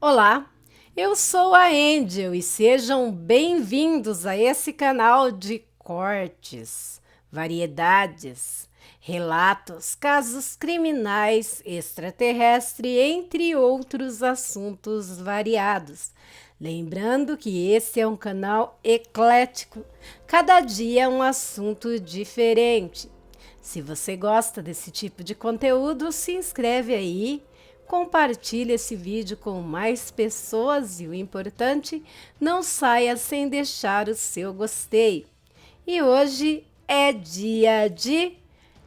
Olá, eu sou a Angel e sejam bem-vindos a esse canal de cortes, variedades, relatos, casos criminais, extraterrestre, entre outros assuntos variados. Lembrando que esse é um canal eclético, cada dia um assunto diferente. Se você gosta desse tipo de conteúdo, se inscreve aí, compartilhe esse vídeo com mais pessoas e o importante, não saia sem deixar o seu gostei. E hoje é dia de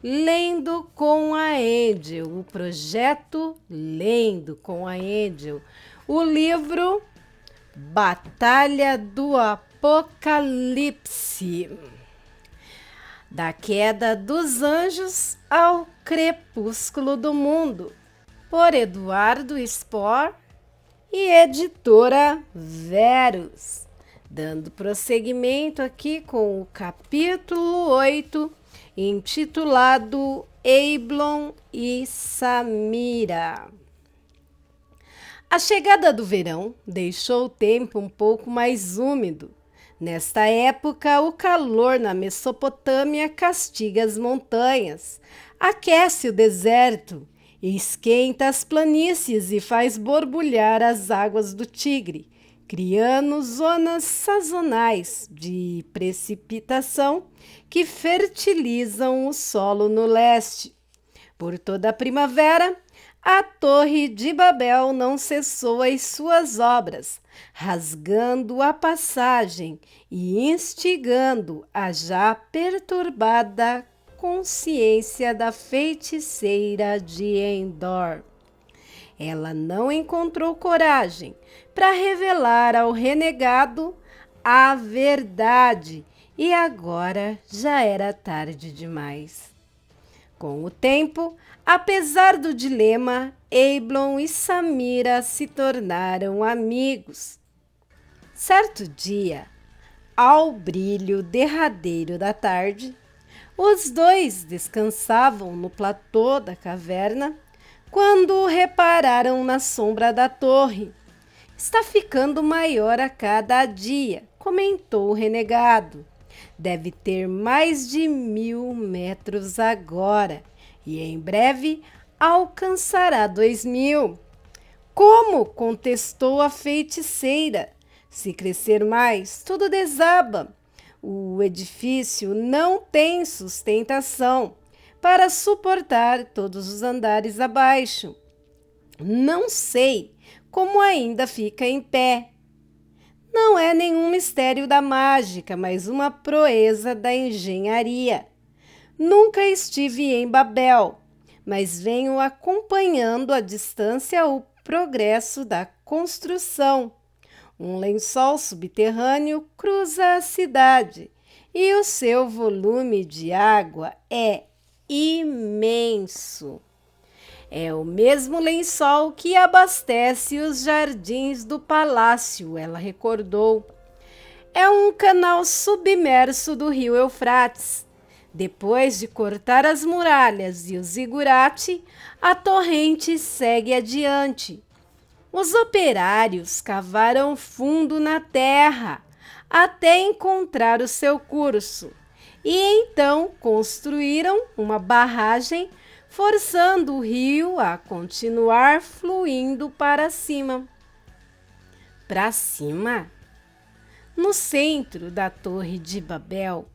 Lendo com a Angel, o projeto Lendo com a Angel, o livro Batalha do Apocalipse. Da queda dos anjos ao crepúsculo do mundo, por Eduardo Spohr e editora Verus. Dando prosseguimento aqui com o capítulo 8, intitulado Eiblon e Samira. A chegada do verão deixou o tempo um pouco mais úmido. Nesta época, o calor na Mesopotâmia castiga as montanhas, aquece o deserto, esquenta as planícies e faz borbulhar as águas do Tigre, criando zonas sazonais de precipitação que fertilizam o solo no leste. Por toda a primavera, a Torre de Babel não cessou as suas obras, rasgando a passagem e instigando a já perturbada consciência da feiticeira de Endor. Ela não encontrou coragem para revelar ao renegado a verdade e agora já era tarde demais. Com o tempo, apesar do dilema, Eiblon e Samira se tornaram amigos. Certo dia, ao brilho derradeiro da tarde, os dois descansavam no platô da caverna quando repararam na sombra da torre. Está ficando maior a cada dia, comentou o renegado. Deve ter mais de 1000 metros agora e em breve alcançará 2000. Como? Contestou a feiticeira. Se crescer mais, tudo desaba. O edifício não tem sustentação para suportar todos os andares abaixo. Não sei como ainda fica em pé. Não é nenhum mistério da mágica, mas uma proeza da engenharia. Nunca estive em Babel, mas venho acompanhando à distância o progresso da construção. Um lençol subterrâneo cruza a cidade e o seu volume de água é imenso. É o mesmo lençol que abastece os jardins do palácio, ela recordou. É um canal submerso do rio Eufrates. Depois de cortar as muralhas e o zigurate, a torrente segue adiante. Os operários cavaram fundo na terra até encontrar o seu curso e então construíram uma barragem, forçando o rio a continuar fluindo para cima. Para cima? No centro da Torre de Babel,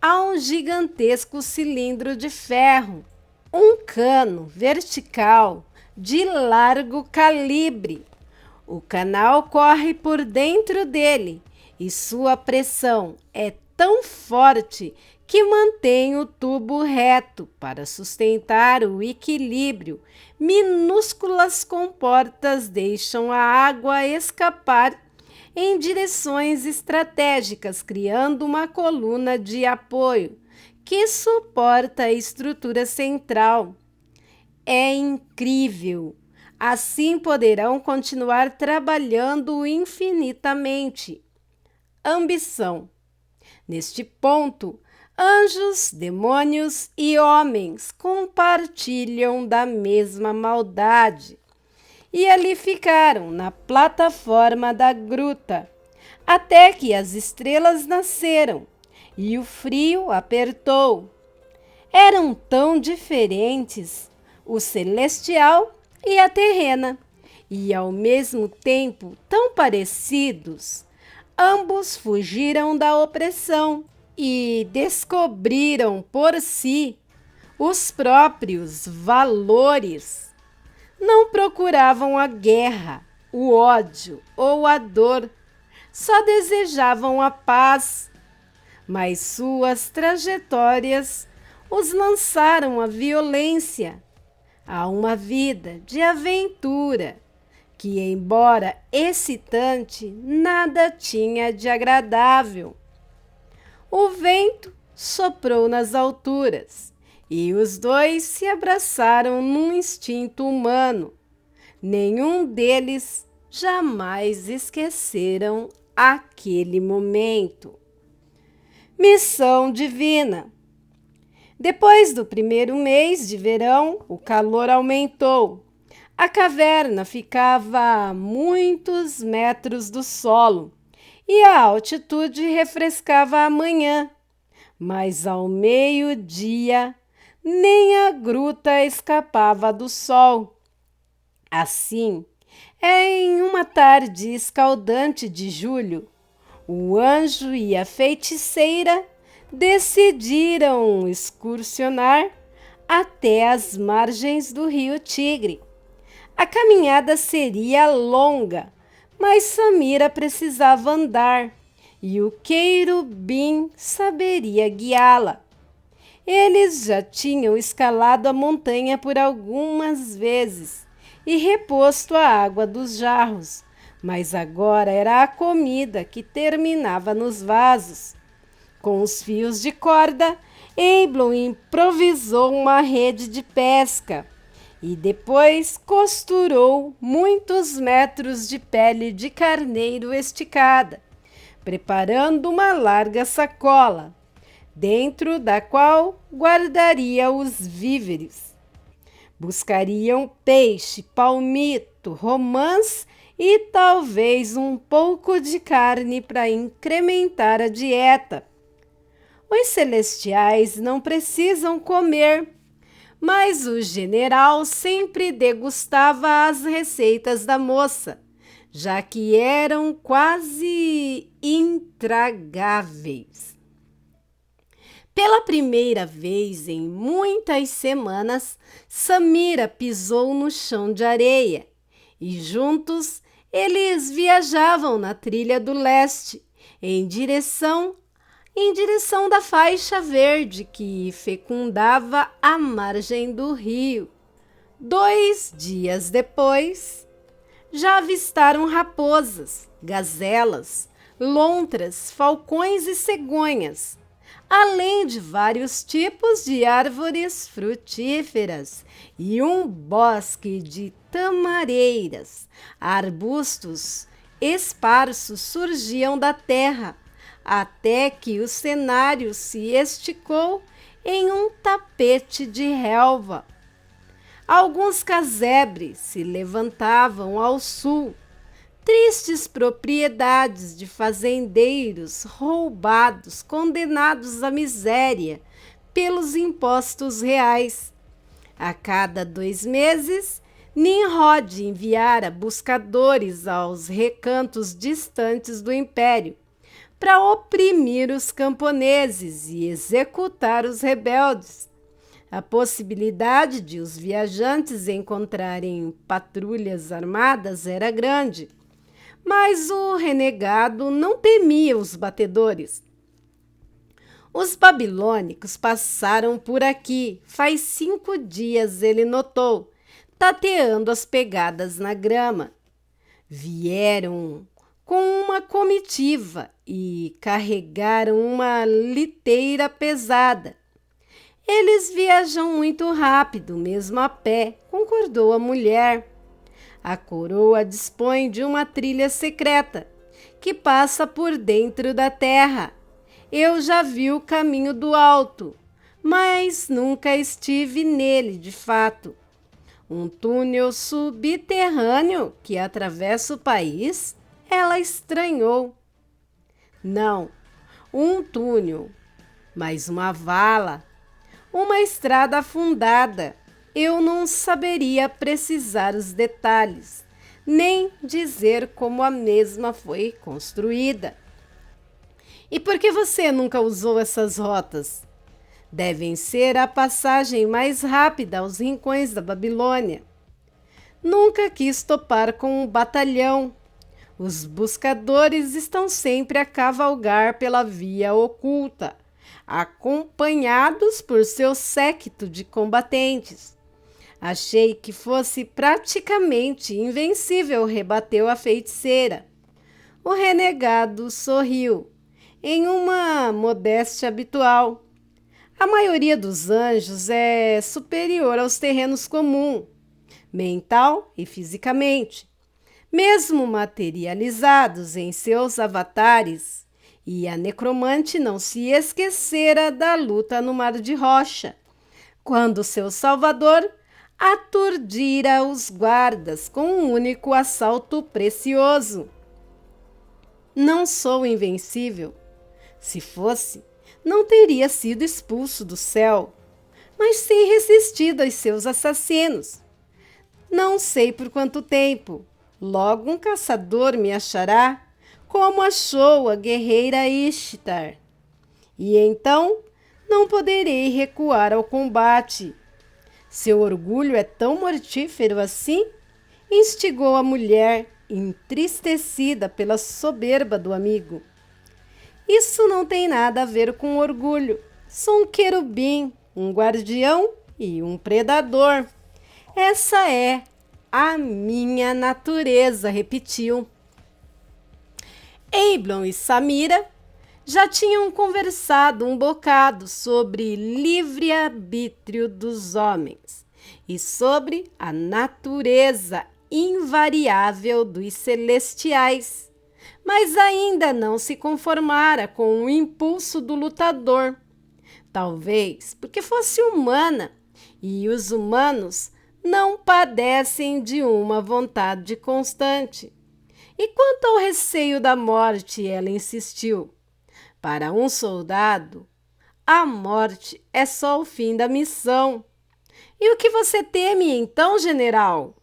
há um gigantesco cilindro de ferro, um cano vertical de largo calibre. O canal corre por dentro dele e sua pressão é tão forte que mantém o tubo reto para sustentar o equilíbrio. Minúsculas comportas deixam a água escapar em direções estratégicas, criando uma coluna de apoio que suporta a estrutura central. É incrível! Assim poderão continuar trabalhando infinitamente. Ambição. Neste ponto, anjos, demônios e homens compartilham da mesma maldade. e ali ficaram na plataforma da gruta, até que as estrelas nasceram e o frio apertou. Eram tão diferentes, o celestial e a terrena, e ao mesmo tempo tão parecidos. Ambos fugiram da opressão e descobriram por si os próprios valores. Não procuravam a guerra, o ódio ou a dor, só desejavam a paz. Mas suas trajetórias os lançaram à violência, a uma vida de aventura, que, embora excitante, nada tinha de agradável. O vento soprou nas alturas e os dois se abraçaram num instinto humano. Nenhum deles jamais esqueceram aquele momento. Missão divina. Depois do primeiro mês de verão, o calor aumentou. A caverna ficava a muitos metros do solo e a altitude refrescava a manhã. Mas ao meio-dia, nem a gruta escapava do sol. Assim, em uma tarde escaldante de julho, o anjo e a feiticeira decidiram excursionar até as margens do rio Tigre. A caminhada seria longa, mas Samira precisava andar e o querubim saberia guiá-la. Eles já tinham escalado a montanha por algumas vezes e reposto a água dos jarros, mas agora era a comida que terminava nos vasos. Com os fios de corda, Eiblon improvisou uma rede de pesca e depois costurou muitos metros de pele de carneiro esticada, preparando uma larga sacola, dentro da qual guardaria os víveres. Buscariam peixe, palmito, romãs e talvez um pouco de carne para incrementar a dieta. Os celestiais não precisam comer, mas o general sempre degustava as receitas da moça, já que eram quase intragáveis. Pela primeira vez em muitas semanas, Samira pisou no chão de areia e juntos eles viajavam na trilha do leste, em direção da faixa verde que fecundava a margem do rio. 2 dias depois, já avistaram raposas, gazelas, lontras, falcões e cegonhas, além de vários tipos de árvores frutíferas e um bosque de tamareiras. Arbustos esparsos surgiam da terra, até que o cenário se esticou em um tapete de relva. Alguns casebres se levantavam ao sul, tristes propriedades de fazendeiros roubados, condenados à miséria pelos impostos reais. A cada 2 meses, Nimrod enviara buscadores aos recantos distantes do império para oprimir os camponeses e executar os rebeldes. A possibilidade de os viajantes encontrarem patrulhas armadas era grande, mas o renegado não temia os batedores. Os babilônicos passaram por aqui, faz 5 dias, ele notou, tateando as pegadas na grama. Vieram com uma comitiva e carregaram uma liteira pesada. Eles viajam muito rápido, mesmo a pé, concordou a mulher. A coroa dispõe de uma trilha secreta que passa por dentro da terra. Eu já vi o caminho do alto, mas nunca estive nele de fato. Um túnel subterrâneo que atravessa o país? Ela estranhou. Não, um túnel, mas uma vala, uma estrada afundada. Eu não saberia precisar os detalhes, nem dizer como a mesma foi construída. E por que você nunca usou essas rotas? Devem ser a passagem mais rápida aos rincões da Babilônia. Nunca quis topar com um batalhão. Os buscadores estão sempre a cavalgar pela via oculta, acompanhados por seu séquito de combatentes. Achei que fosse praticamente invencível, rebateu a feiticeira. O renegado sorriu, em uma modéstia habitual. A maioria dos anjos é superior aos terrenos comuns, mental e fisicamente, mesmo materializados em seus avatares, e a necromante não se esquecera da luta no Mar de Rocha, quando seu salvador aturdira os guardas com um único assalto precioso. Não sou invencível. Se fosse, não teria sido expulso do céu, mas sim resistido aos seus assassinos. Não sei por quanto tempo. Logo um caçador me achará, como achou a guerreira Ishtar. E então não poderei recuar ao combate. Seu orgulho é tão mortífero assim? Instigou a mulher, entristecida pela soberba do amigo. Isso não tem nada a ver com orgulho. Sou um querubim, um guardião e um predador. Essa é a minha natureza, repetiu. Eiblon e Samira já tinham conversado um bocado sobre livre-arbítrio dos homens e sobre a natureza invariável dos celestiais, mas ainda não se conformara com o impulso do lutador, talvez porque fosse humana e os humanos não padecem de uma vontade constante. E quanto ao receio da morte, ela insistiu. Para um soldado, a morte é só o fim da missão. E o que você teme então, general?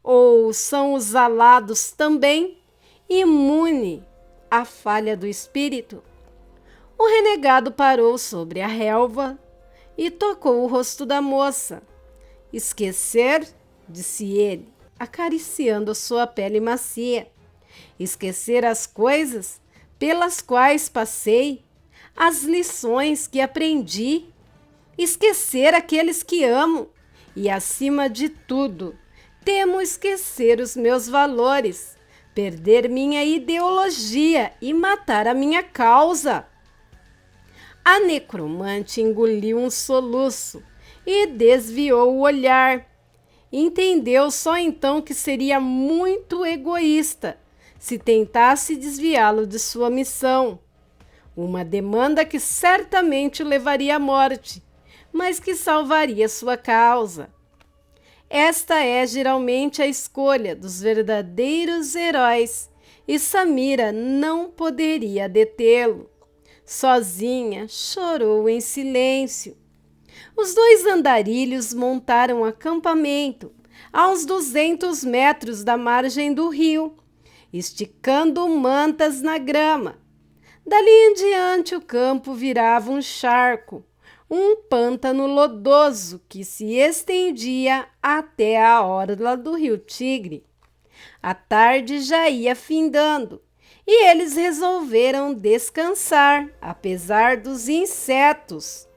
Ou são os alados também imune à falha do espírito? O renegado parou sobre a relva e tocou o rosto da moça. Esquecer, disse ele, acariciando sua pele macia. Esquecer as coisas pelas quais passei, as lições que aprendi. Esquecer aqueles que amo e, acima de tudo, temo esquecer os meus valores, perder minha ideologia e matar a minha causa. A necromante engoliu um soluço e desviou o olhar. Entendeu só então que seria muito egoísta se tentasse desviá-lo de sua missão. Uma demanda que certamente o levaria à morte, mas que salvaria sua causa. Esta é geralmente a escolha dos verdadeiros heróis, e Samira não poderia detê-lo. Sozinha, chorou em silêncio. Os dois andarilhos montaram acampamento a uns 200 metros da margem do rio, esticando mantas na grama. Dali em diante o campo virava um charco, um pântano lodoso que se estendia até a orla do rio Tigre. A tarde já ia findando e eles resolveram descansar, apesar dos insetos.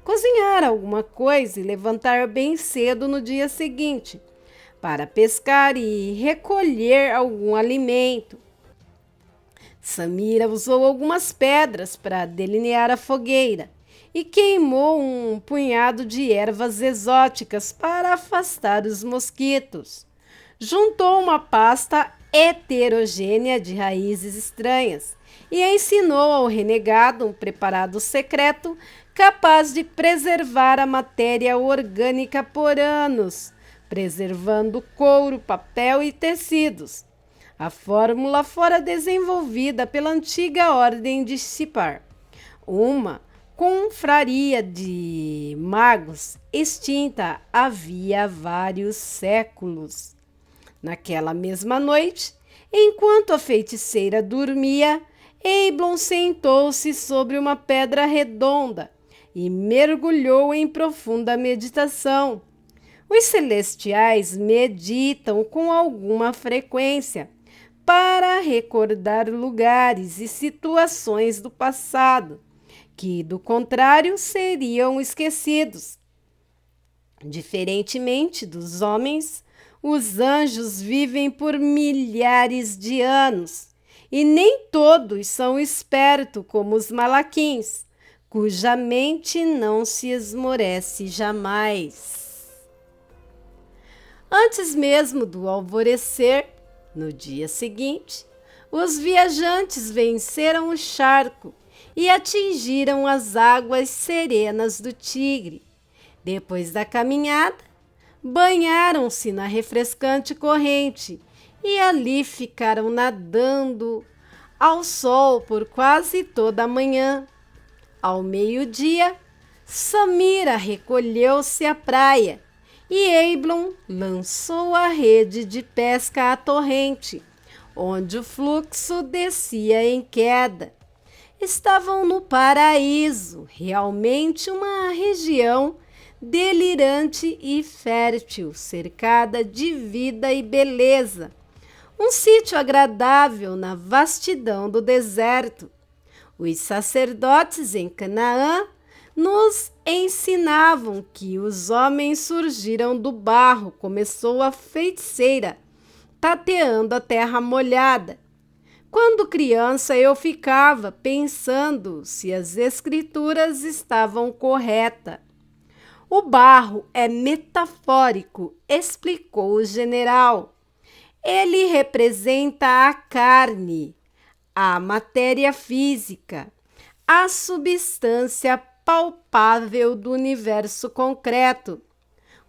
Cozinhar alguma coisa e levantar bem cedo no dia seguinte, para pescar e recolher algum alimento. Samira usou algumas pedras para delinear a fogueira e queimou um punhado de ervas exóticas para afastar os mosquitos. Juntou uma pasta heterogênea de raízes estranhas e ensinou ao renegado um preparado secreto capaz de preservar a matéria orgânica por anos, preservando couro, papel e tecidos. A fórmula fora desenvolvida pela antiga ordem de Sipar, uma confraria de magos extinta havia vários séculos. Naquela mesma noite, enquanto a feiticeira dormia, Eiblon sentou-se sobre uma pedra redonda e mergulhou em profunda meditação. Os celestiais meditam com alguma frequência para recordar lugares e situações do passado, que, do contrário, seriam esquecidos. Diferentemente dos homens, os anjos vivem por milhares de anos, e nem todos são espertos como os malaquins, cuja mente não se esmorece jamais. Antes mesmo do alvorecer, no dia seguinte, os viajantes venceram o charco e atingiram as águas serenas do Tigre. Depois da caminhada, banharam-se na refrescante corrente e ali ficaram nadando ao sol por quase toda a manhã. Ao meio-dia, Samira recolheu-se à praia e Eiblon lançou a rede de pesca à torrente, onde o fluxo descia em queda. Estavam no paraíso, realmente uma região delirante e fértil, cercada de vida e beleza. Um sítio agradável na vastidão do deserto. Os sacerdotes em Canaã nos ensinavam que os homens surgiram do barro, começou a feiticeira, tateando a terra molhada. Quando criança, eu ficava pensando se as escrituras estavam corretas. O barro é metafórico, explicou o general. Ele representa a carne, a matéria física, a substância palpável do universo concreto.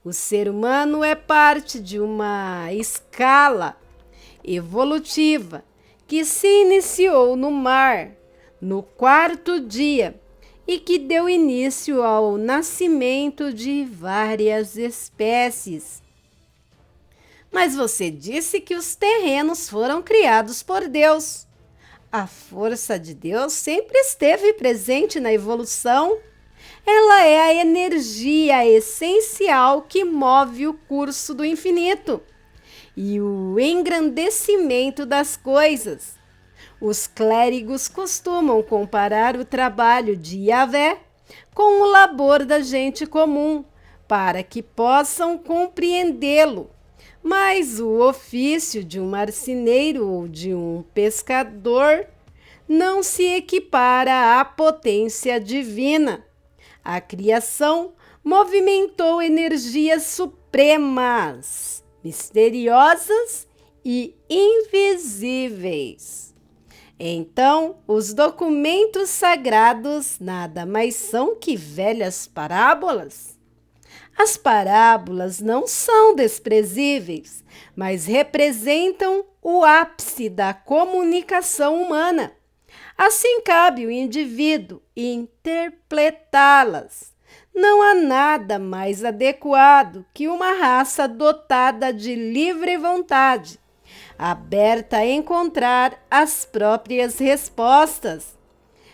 O ser humano é parte de uma escala evolutiva que se iniciou no mar, no quarto dia, e que deu início ao nascimento de várias espécies. Mas você disse que os terrenos foram criados por Deus. A força de Deus sempre esteve presente na evolução. Ela é a energia essencial que move o curso do infinito e o engrandecimento das coisas. Os clérigos costumam comparar o trabalho de Yahvé com o labor da gente comum, para que possam compreendê-lo. Mas o ofício de um marceneiro ou de um pescador não se equipara à potência divina. A criação movimentou energias supremas, misteriosas e invisíveis. Então, os documentos sagrados nada mais são que velhas parábolas. As parábolas não são desprezíveis, mas representam o ápice da comunicação humana. Assim cabe o indivíduo interpretá-las. Não há nada mais adequado que uma raça dotada de livre vontade, aberta a encontrar as próprias respostas.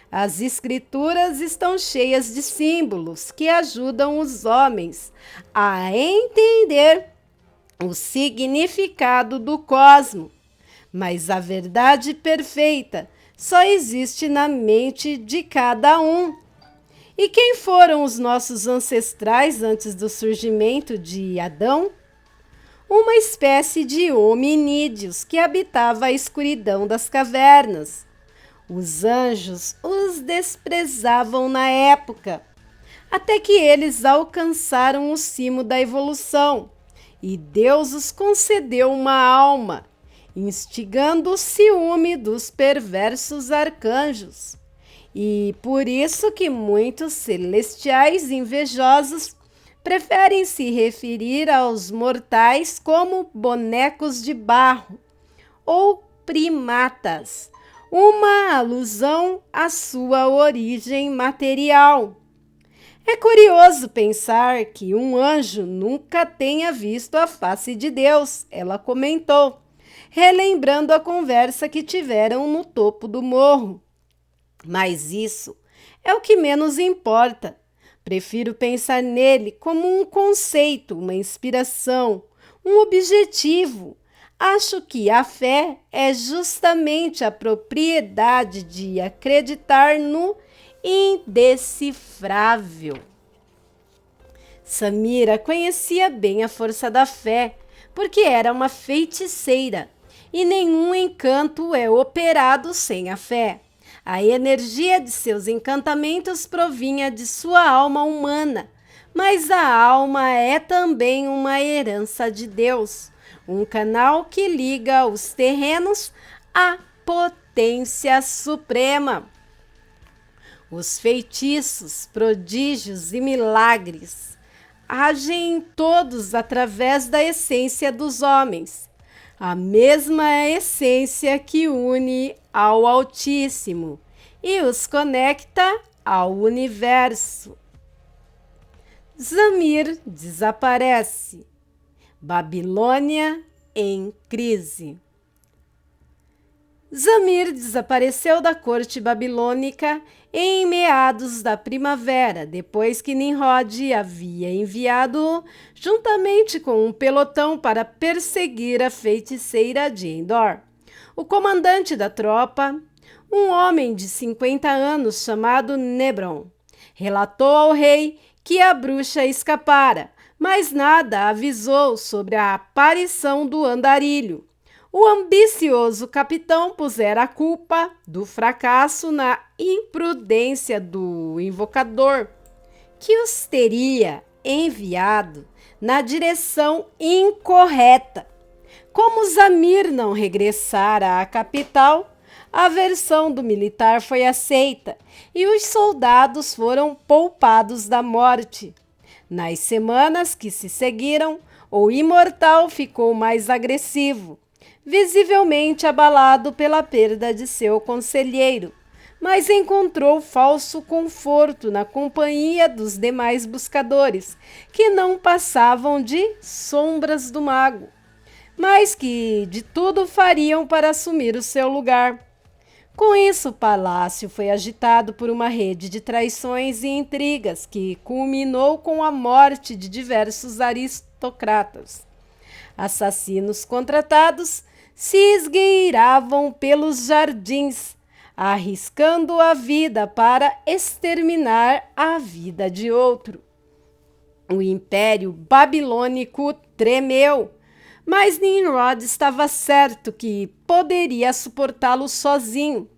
As escrituras estão cheias de símbolos que ajudam os homens a entender o significado do cosmos, mas a verdade perfeita só existe na mente de cada um. E quem foram os nossos ancestrais antes do surgimento de Adão? Uma espécie de hominídeos que habitava a escuridão das cavernas. Os anjos os desprezavam na época, até que eles alcançaram o cimo da evolução e Deus os concedeu uma alma, instigando o ciúme dos perversos arcanjos. E por isso que muitos celestiais invejosos preferem se referir aos mortais como bonecos de barro ou primatas, uma alusão à sua origem material. É curioso pensar que um anjo nunca tenha visto a face de Deus, ela comentou, relembrando a conversa que tiveram no topo do morro. Mas isso é o que menos importa. Prefiro pensar nele como um conceito, uma inspiração, um objetivo. Acho que a fé é justamente a propriedade de acreditar no indecifrável. Samira conhecia bem a força da fé, porque era uma feiticeira, e nenhum encanto é operado sem a fé. A energia de seus encantamentos provinha de sua alma humana, mas a alma é também uma herança de Deus, um canal que liga os terrenos à potência suprema. Os feitiços, prodígios e milagres agem todos através da essência dos homens, a mesma essência que une ao Altíssimo e os conecta ao universo. Zamir desaparece. Babilônia em crise. Zamir desapareceu da corte babilônica em meados da primavera, depois que Nimrod havia enviado-o juntamente com um pelotão para perseguir a feiticeira de Endor. O comandante da tropa, um homem de 50 anos chamado Nebron, relatou ao rei que a bruxa escapara, mas nada avisou sobre a aparição do andarilho. O ambicioso capitão pusera a culpa do fracasso na imprudência do invocador, que os teria enviado na direção incorreta. Como Zamir não regressara à capital, a versão do militar foi aceita e os soldados foram poupados da morte. Nas semanas que se seguiram, o imortal ficou mais agressivo, visivelmente abalado pela perda de seu conselheiro, mas encontrou falso conforto na companhia dos demais buscadores, que não passavam de sombras do mago, mas que de tudo fariam para assumir o seu lugar. Com isso, o palácio foi agitado por uma rede de traições e intrigas que culminou com a morte de diversos aristocratas. Assassinos contratados se esgueiravam pelos jardins, arriscando a vida para exterminar a vida de outro. O império babilônico tremeu, mas Nimrod estava certo que poderia suportá-lo sozinho.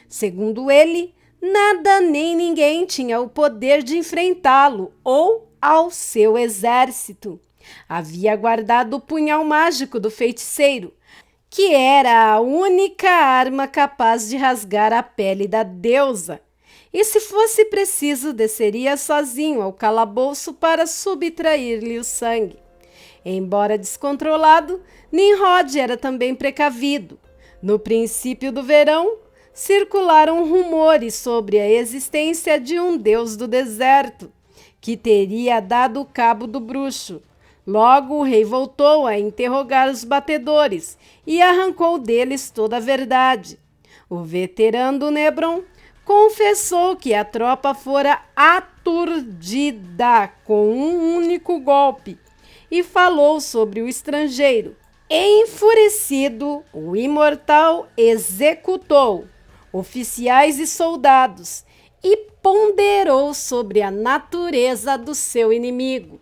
Segundo ele, nada nem ninguém tinha o poder de enfrentá-lo ou ao seu exército. Havia guardado o punhal mágico do feiticeiro, que era a única arma capaz de rasgar a pele da deusa. E se fosse preciso, desceria sozinho ao calabouço para subtrair-lhe o sangue. Embora descontrolado, Nimrod era também precavido. No princípio do verão, circularam rumores sobre a existência de um deus do deserto, que teria dado cabo do bruxo. Logo o rei voltou a interrogar os batedores e arrancou deles toda a verdade. O veterano Nebron confessou que a tropa fora aturdida com um único golpe e falou sobre o estrangeiro. Enfurecido, o imortal executou oficiais e soldados e ponderou sobre a natureza do seu inimigo.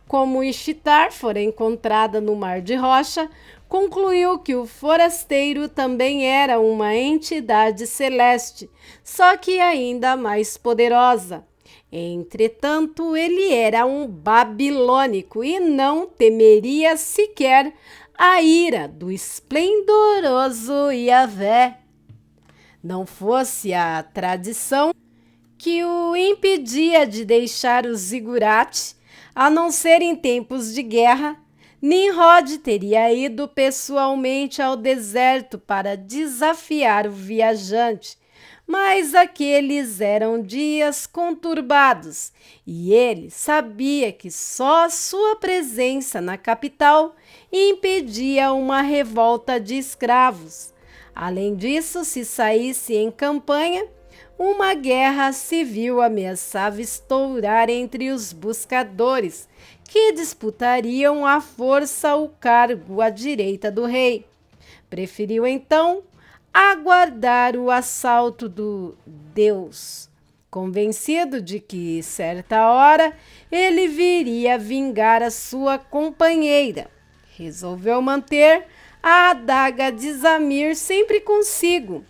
Como Ishtar fora encontrada no Mar de Rocha, concluiu que o forasteiro também era uma entidade celeste, só que ainda mais poderosa. Entretanto, ele era um babilônico e não temeria sequer a ira do esplendoroso Yahvé. Não fosse a tradição que o impedia de deixar o zigurate A não ser em tempos de guerra, Nimrod teria ido pessoalmente ao deserto para desafiar o viajante, mas aqueles eram dias conturbados e ele sabia que só sua presença na capital impedia uma revolta de escravos. Além disso, se saísse em campanha, uma guerra civil ameaçava estourar entre os buscadores, que disputariam à força o cargo à direita do rei. Preferiu então aguardar o assalto do Deus, convencido de que, certa hora, ele viria vingar a sua companheira. Resolveu manter a adaga de Zamir sempre consigo,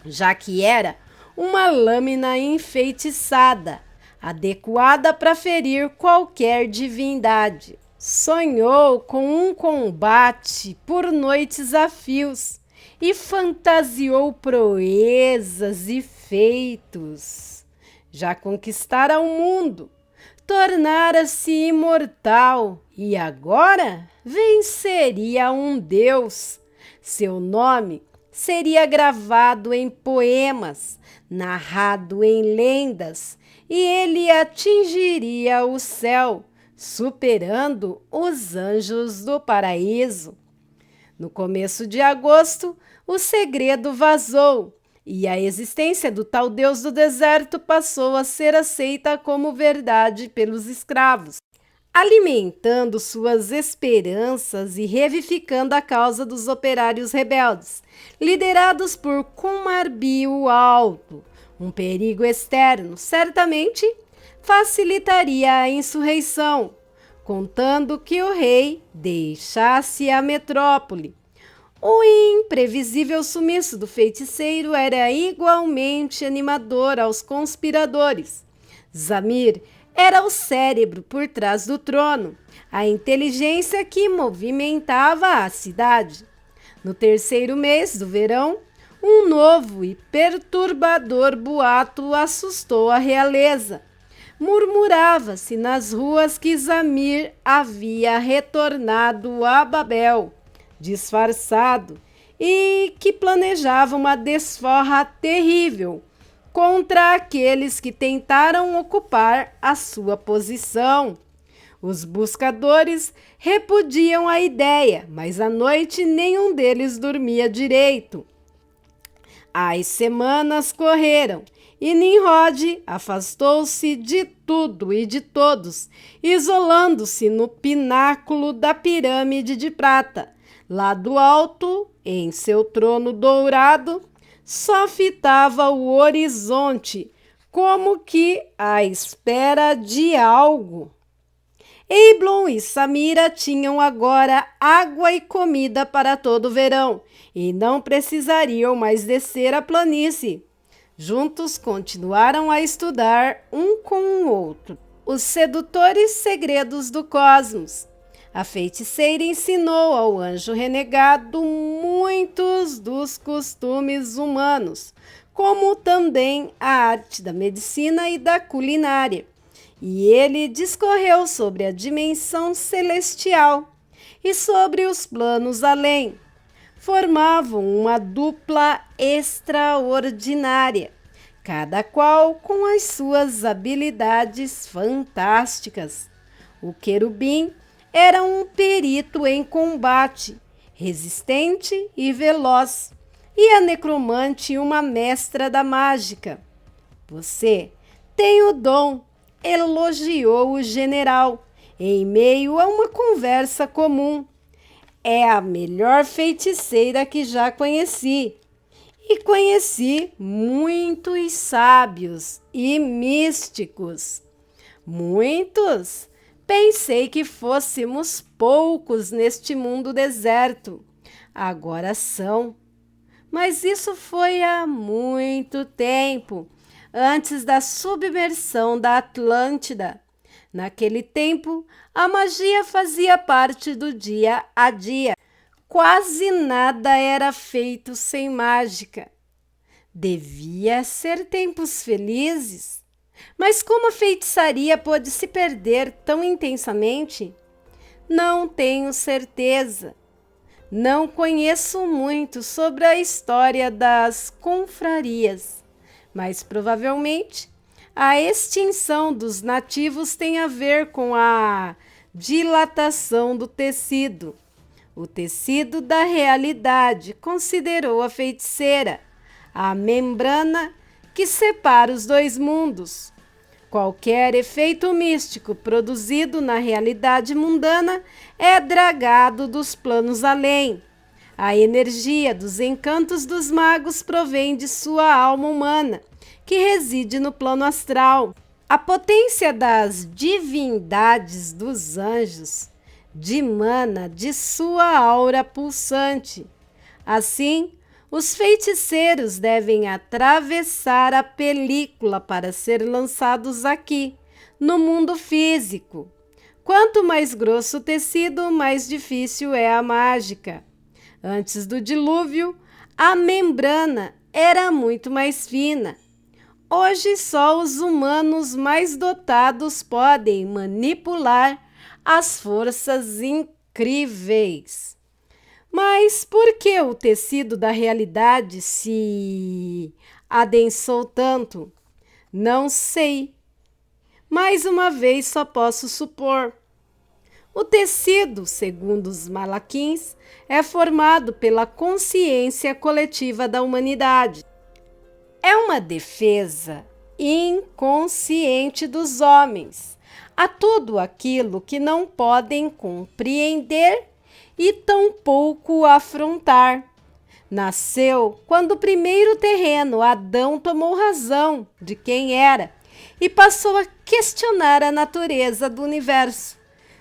já que era uma lâmina enfeitiçada, adequada para ferir qualquer divindade. Sonhou com um combate por noites a fios e fantasiou proezas e feitos. Já conquistara o mundo, tornara-se imortal e agora venceria um deus. Seu nome seria gravado em poemas, narrado em lendas, e ele atingiria o céu, superando os anjos do paraíso. No começo de agosto, o segredo vazou e a existência do tal Deus do deserto passou a ser aceita como verdade pelos escravos, alimentando suas esperanças e revivificando a causa dos operários rebeldes, liderados por Kumarbi o Alto. Um perigo externo certamente facilitaria a insurreição, contando que o rei deixasse a metrópole. O imprevisível sumiço do feiticeiro era igualmente animador aos conspiradores. Zamir era o cérebro por trás do trono, a inteligência que movimentava a cidade. No terceiro mês do verão, um novo e perturbador boato assustou a realeza. Murmurava-se nas ruas que Zamir havia retornado a Babel, disfarçado, e que planejava uma desforra terrível contra aqueles que tentaram ocupar a sua posição. Os buscadores repudiam a ideia, mas à noite nenhum deles dormia direito. As semanas correram e Nimrod afastou-se de tudo e de todos, isolando-se no pináculo da pirâmide de prata. Lá do alto, em seu trono dourado, só fitava o horizonte, como que à espera de algo. Eblon e Samira tinham agora água e comida para todo o verão e não precisariam mais descer a planície. Juntos continuaram a estudar um com o outro os sedutores segredos do cosmos. A feiticeira ensinou ao anjo renegado muitos dos costumes humanos, como também a arte da medicina e da culinária. E ele discorreu sobre a dimensão celestial e sobre os planos além. Formavam uma dupla extraordinária, cada qual com as suas habilidades fantásticas. O querubim era um perito em combate, resistente e veloz, e a necromante uma mestra da mágica. Você tem o dom, elogiou o general, em meio a uma conversa comum. É a melhor feiticeira que já conheci. E conheci muitos sábios e místicos. Muitos? Pensei que fôssemos poucos neste mundo deserto. Agora são. Mas isso foi há muito tempo, antes da submersão da Atlântida. Naquele tempo, a magia fazia parte do dia a dia. Quase nada era feito sem mágica. Devia ser tempos felizes. Mas como a feitiçaria pôde se perder tão intensamente? Não tenho certeza. Não conheço muito sobre a história das confrarias, mas provavelmente a extinção dos nativos tem a ver com a dilatação do tecido. O tecido da realidade considerou a feiticeira, a membrana que separa os dois mundos. Qualquer efeito místico produzido na realidade mundana é dragado dos planos além. A energia dos encantos dos magos provém de sua alma humana, que reside no plano astral. A potência das divindades dos anjos dimana de sua aura pulsante. Assim, os feiticeiros devem atravessar a película para ser lançados aqui, no mundo físico. Quanto mais grosso o tecido, mais difícil é a mágica. Antes do dilúvio, a membrana era muito mais fina. Hoje, só os humanos mais dotados podem manipular as forças incríveis. Mas por que o tecido da realidade se adensou tanto? Não sei. Mais uma vez, só posso supor. O tecido, segundo os malaquins, é formado pela consciência coletiva da humanidade. É uma defesa inconsciente dos homens a tudo aquilo que não podem compreender e tampouco afrontar. Nasceu quando o primeiro terreno, Adão, tomou razão de quem era e passou a questionar a natureza do universo.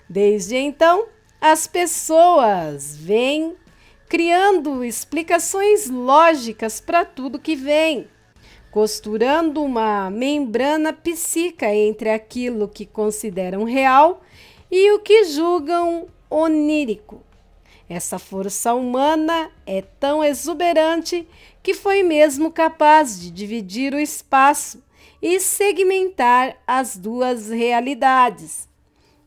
Desde então, as pessoas vêm criando explicações lógicas para tudo que vem, costurando uma membrana psíquica entre aquilo que consideram real e o que julgam onírico. Essa força humana é tão exuberante que foi mesmo capaz de dividir o espaço e segmentar as duas realidades,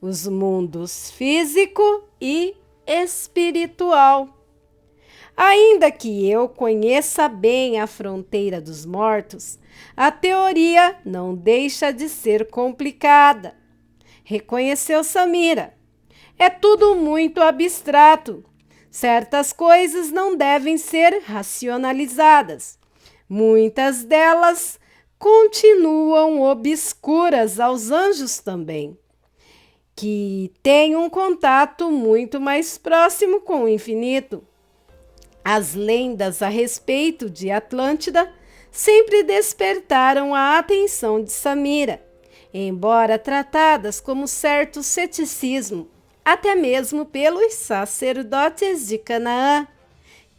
os mundos físico e espiritual. Ainda que eu conheça bem a fronteira dos mortos, a teoria não deixa de ser complicada. Reconheceu Samira. É tudo muito abstrato. Certas coisas não devem ser racionalizadas. Muitas delas continuam obscuras aos anjos também, que têm um contato muito mais próximo com o infinito. As lendas a respeito de Atlântida sempre despertaram a atenção de Samira, embora tratadas como certo ceticismo, até mesmo pelos sacerdotes de Canaã,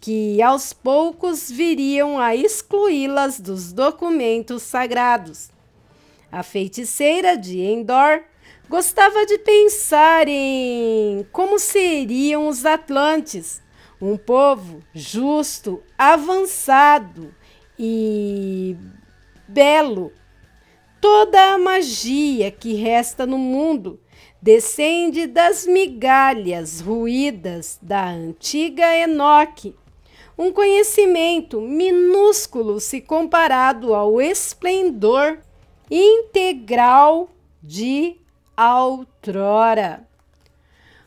que aos poucos viriam a excluí-las dos documentos sagrados. A feiticeira de Endor gostava de pensar em como seriam os Atlantes, um povo justo, avançado e belo. Toda a magia que resta no mundo descende das migalhas ruídas da antiga Enoque, um conhecimento minúsculo se comparado ao esplendor integral de outrora.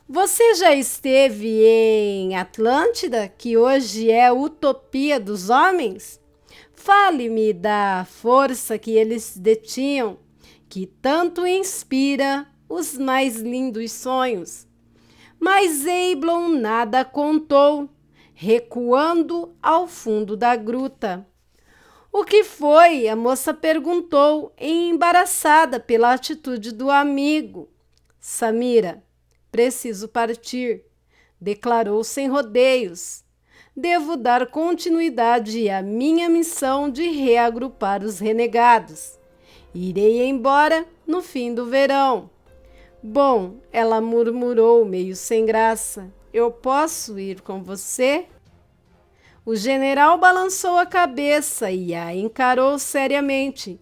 Você já esteve em Atlântida, que hoje é utopia dos homens? Fale-me da força que eles detinham, que tanto inspira os mais lindos sonhos. Mas Eiblon nada contou, recuando ao fundo da gruta. O que foi? A moça perguntou, embaraçada pela atitude do amigo. Samira, preciso partir, declarou sem rodeios. Devo dar continuidade à minha missão de reagrupar os renegados. Irei embora no fim do verão. Bom, ela murmurou, meio sem graça. Eu posso ir com você? O general balançou a cabeça e a encarou seriamente.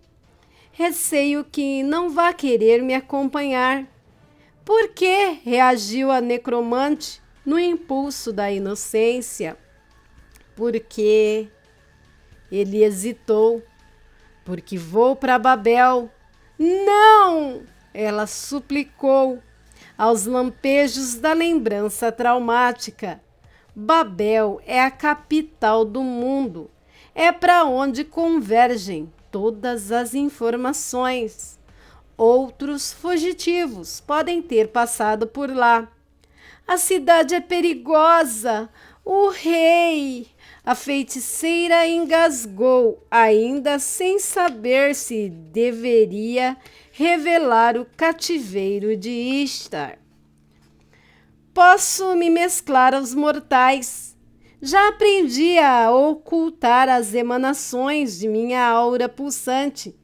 Receio que não vá querer me acompanhar. Por que? Reagiu a necromante no impulso da inocência. Porque ele hesitou. Porque vou para Babel. Não! Ela suplicou, aos lampejos da lembrança traumática. Babel é a capital do mundo. É para onde convergem todas as informações. Outros fugitivos podem ter passado por lá. A cidade é perigosa. O rei! A feiticeira engasgou, ainda sem saber se deveria revelar o cativeiro de Ishtar. Posso me mesclar aos mortais. Já aprendi a ocultar as emanações de minha aura pulsante.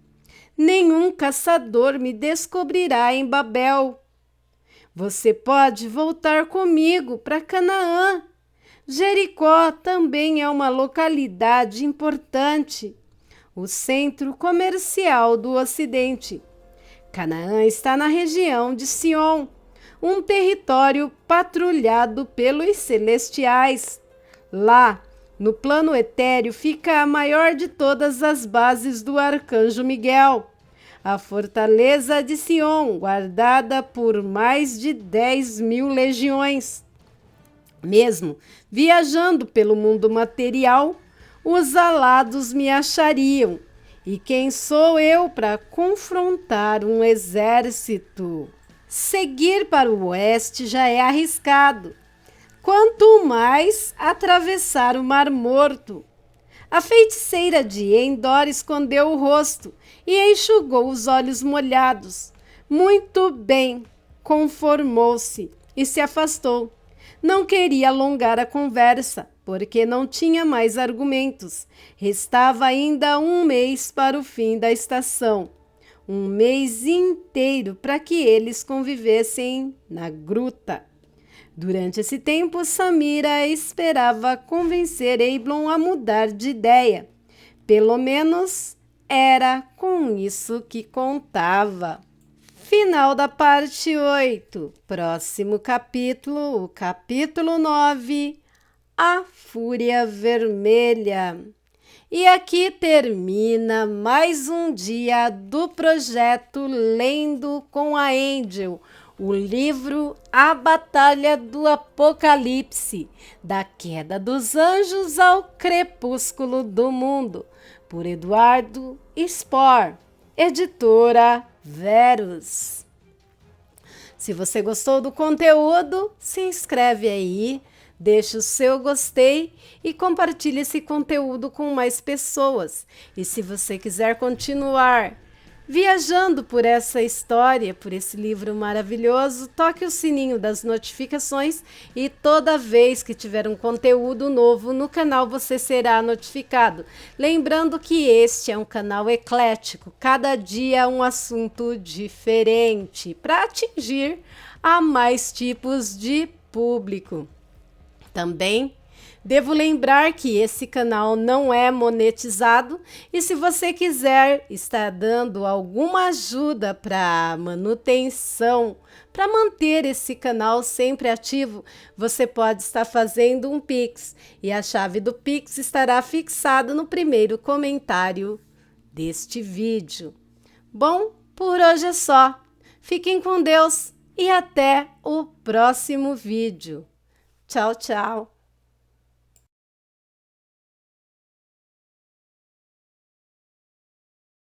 Nenhum caçador me descobrirá em Babel. Você pode voltar comigo para Canaã. Jericó também é uma localidade importante, o centro comercial do Ocidente. Canaã está na região de Sion, um território patrulhado pelos celestiais. Lá, no plano etéreo, fica a maior de todas as bases do arcanjo Miguel, a fortaleza de Sion, guardada por mais de 10.000 legiões. Mesmo viajando pelo mundo material, os alados me achariam. E quem sou eu para confrontar um exército? Seguir para o oeste já é arriscado. Quanto mais atravessar o Mar Morto. A feiticeira de Endor escondeu o rosto e enxugou os olhos molhados. Muito bem, conformou-se e se afastou. Não queria alongar a conversa, porque não tinha mais argumentos. Restava ainda um mês para o fim da estação. Um mês inteiro para que eles convivessem na gruta. Durante esse tempo, Samira esperava convencer Eblon a mudar de ideia. Pelo menos era com isso que contava. Final da parte 8. Próximo capítulo, o capítulo 9, A Fúria Vermelha. E aqui termina mais um dia do projeto Lendo com a Angel, o livro A Batalha do Apocalipse, da queda dos anjos ao crepúsculo do mundo, por Eduardo Spohr, editora Verus. Se você gostou do conteúdo, se inscreve aí, deixa o seu gostei e compartilhe esse conteúdo com mais pessoas. E se você quiser continuar viajando por essa história, por esse livro maravilhoso, toque o sininho das notificações e toda vez que tiver um conteúdo novo no canal você será notificado. Lembrando que este é um canal eclético, cada dia um assunto diferente para atingir a mais tipos de público. Também devo lembrar que esse canal não é monetizado e se você quiser estar dando alguma ajuda para manutenção, para manter esse canal sempre ativo, você pode estar fazendo um Pix e a chave do Pix estará fixada no primeiro comentário deste vídeo. Bom, por hoje é só. Fiquem com Deus e até o próximo vídeo. Tchau, tchau.